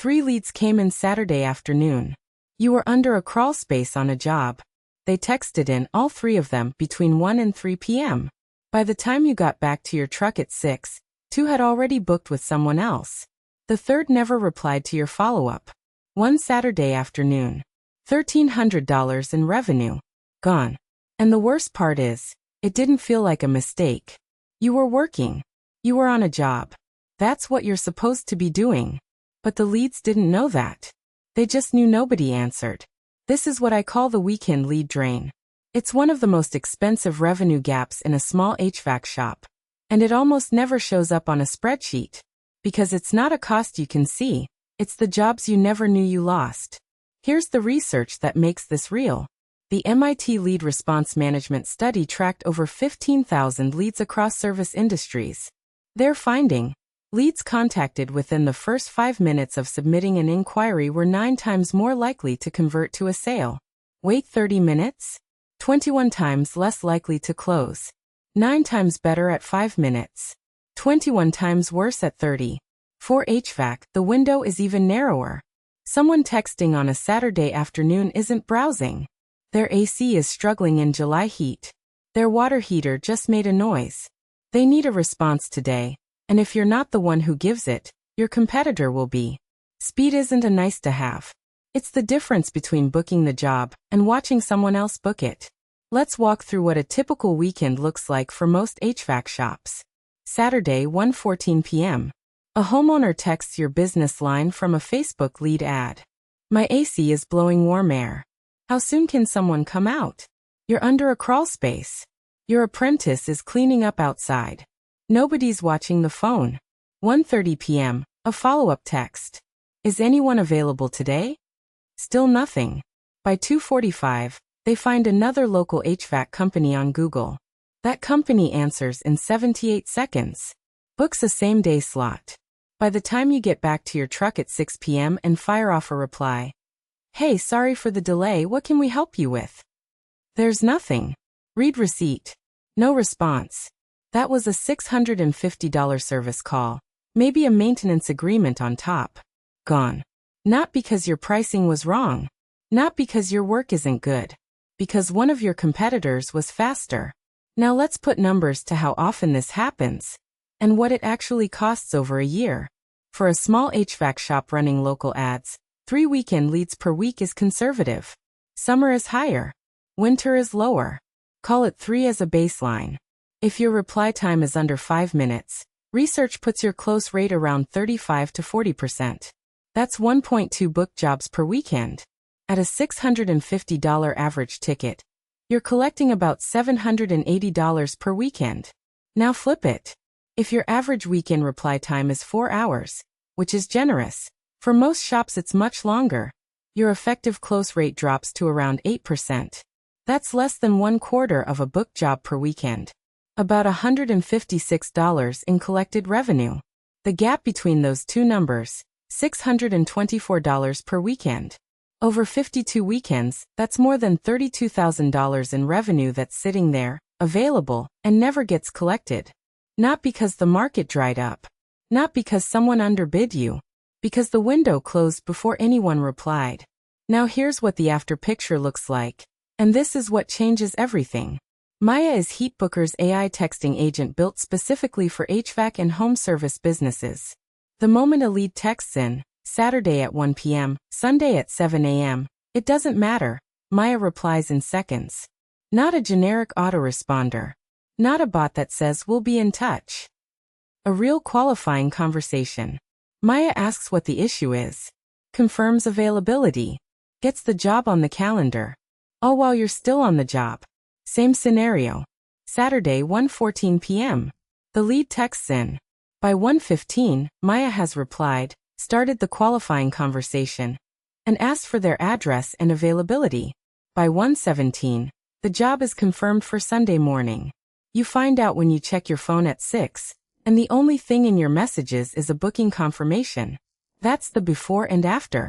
3 leads came in Saturday afternoon. You were under a crawl space on a job. They texted in, all 3 of them, between 1 and 3 p.m. By the time you got back to your truck at 6, 2 had already booked with someone else. The 3rd never replied to your follow-up. One Saturday afternoon. $1,300 in revenue. Gone. And the worst part is, it didn't feel like a mistake. You were working. You were on a job. That's what you're supposed to be doing. But the leads didn't know that. They just knew nobody answered. This is what I call the weekend lead drain. It's one of the most expensive revenue gaps in a small HVAC shop. And it almost never shows up on a spreadsheet. Because it's not a cost you can see. It's the jobs you never knew you lost. Here's the research that makes this real. The MIT Lead Response Management Study tracked over 15,000 leads across service industries. Their finding: leads contacted within the first 5 minutes of submitting an inquiry were 9 times more likely to convert to a sale. Wait 30 minutes? 21 times less likely to close. 9 times better at 5 minutes. 21 times worse at 30. For HVAC, the window is even narrower. Someone texting on a Saturday afternoon isn't browsing. Their AC is struggling in July heat. Their water heater just made a noise. They need a response today, and if you're not the one who gives it, your competitor will be. Speed isn't a nice to have. It's the difference between booking the job and watching someone else book it. Let's walk through what a typical weekend looks like for most HVAC shops. Saturday, 1:14 p.m. A homeowner texts your business line from a Facebook lead ad. My AC is blowing warm air. How soon can someone come out? You're under a crawl space. Your apprentice is cleaning up outside. Nobody's watching the phone. 1:30 p.m. A follow-up text. Is anyone available today? Still nothing. By 2:45, they find another local HVAC company on Google. That company answers in 78 seconds. Books a same-day slot. By the time you get back to your truck at 6 p.m. and fire off a reply. Hey, sorry for the delay, what can we help you with? There's nothing. Read receipt. No response. That was a $650 service call. Maybe a maintenance agreement on top. Gone. Not because your pricing was wrong. Not because your work isn't good. Because one of your competitors was faster. Now let's put numbers to how often this happens. And what it actually costs over a year. For a small HVAC shop running local ads, 3 weekend leads per week is conservative. Summer is higher. Winter is lower. Call it 3 as a baseline. If your reply time is under 5 minutes, research puts your close rate around 35 to 40%. That's 1.2 book jobs per weekend. At a $650 average ticket, you're collecting about $780 per weekend. Now flip it. If your average weekend reply time is 4 hours, which is generous, for most shops it's much longer, your effective close rate drops to around 8%. That's less than 1/4 of a book job per weekend. About $156 in collected revenue. The gap between those two numbers, $624 per weekend. Over 52 weekends, that's more than $32,000 in revenue that's sitting there, available, and never gets collected. Not because the market dried up. Not because someone underbid you. Because the window closed before anyone replied. Now here's what the after picture looks like. And this is what changes everything. Maya is HeatBooker's AI texting agent built specifically for HVAC and home service businesses. The moment a lead texts in, Saturday at 1 p.m., Sunday at 7 a.m., it doesn't matter. Maya replies in seconds. Not a generic autoresponder. Not a bot that says we'll be in touch. A real qualifying conversation. Maya asks what the issue is. Confirms availability. Gets the job on the calendar. All while you're still on the job. Same scenario. Saturday 1:14 p.m. The lead texts in. By 1:15, Maya has replied, started the qualifying conversation, and asked for their address and availability. By 1:17, the job is confirmed for Sunday morning. You find out when you check your phone at 6, and the only thing in your messages is a booking confirmation. That's the before and after.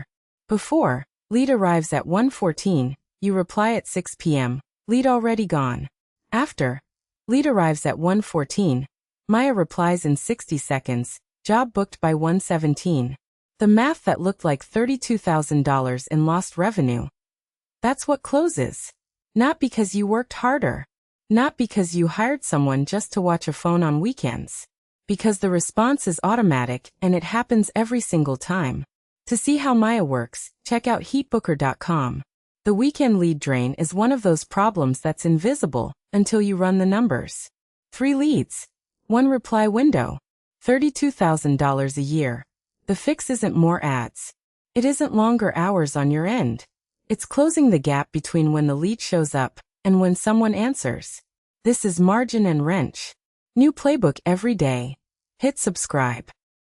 Before, lead arrives at 1:14, you reply at 6 p.m., lead already gone. After, lead arrives at 1:14, Maya replies in 60 seconds, job booked by 1:17. The math that looked like $32,000 in lost revenue. That's what closes. Not because you worked harder. Not because you hired someone just to watch a phone on weekends. Because the response is automatic and it happens every single time. To see how Maya works, check out HeatBooker.com. The weekend lead drain is one of those problems that's invisible until you run the numbers. 3 leads. 1 reply window. $32,000 a year. The fix isn't more ads. It isn't longer hours on your end. It's closing the gap between when the lead shows up and when someone answers. This is Margin and Wrench. New playbook every day. Hit subscribe.